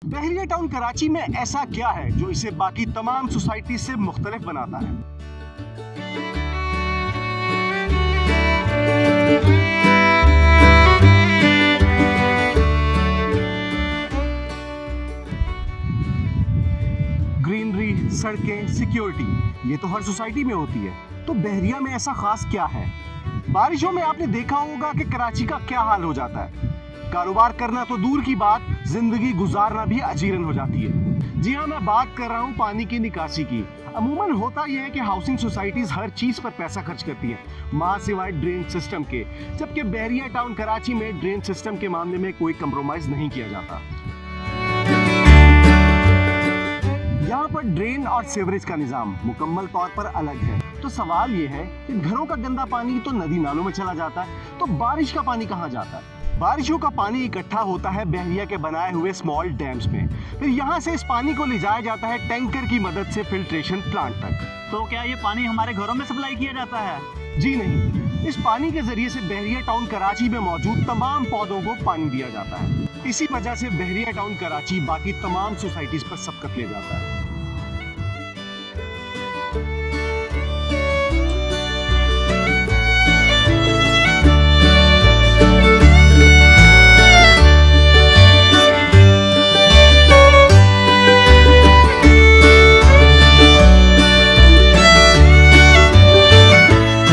बहरिया town Karachi में ऐसा क्या है जो इसे बाकी तमाम सोसाइटी से मुख्तलिफ बनाता है? ग्रीनरी, सड़कें, सिक्योरिटी, ये तो हर सोसाइटी में होती है। तो बहरिया में ऐसा खास क्या है? बारिशों में आपने देखा होगा कि कराची का क्या हाल हो जाता है। कारोबार करना तो दूर की बात, जिंदगी गुजारना भी अजीरन हो जाती है। जी हाँ, मैं बात कर रहा हूँ पानी की निकासी की। अमूमन होता यह है कि हाउसिंग सोसाइटीज हर चीज पर पैसा खर्च करती हैं, मां सिवाय ड्रेन सिस्टम के, जबकि बहरिया टाउन कराची में ड्रेन सिस्टम के मामले में कोई कंप्रोमाइज नहीं किया जाता। यहाँ पर ड्रेन और सीवरेज का निजाम मुकम्मल तौर पर अलग है। तो सवाल ये है कि घरों का गंदा पानी तो नदी नालों में चला जाता है, तो बारिश का पानी कहाँ जाता है? बारिशों का पानी इकट्ठा होता है बहरिया के बनाए हुए स्मॉल डैम्स में। फिर यहाँ से इस पानी को ले जाया जाता है टैंकर की मदद से फिल्ट्रेशन प्लांट तक। तो क्या ये पानी हमारे घरों में सप्लाई किया जाता है? जी नहीं, इस पानी के जरिए से बहरिया टाउन कराची में मौजूद तमाम पौधों को पानी दिया जाता है। इसी वजह से बहरिया टाउन कराची बाकी तमाम सोसाइटीज पर सबकत ले जाता है।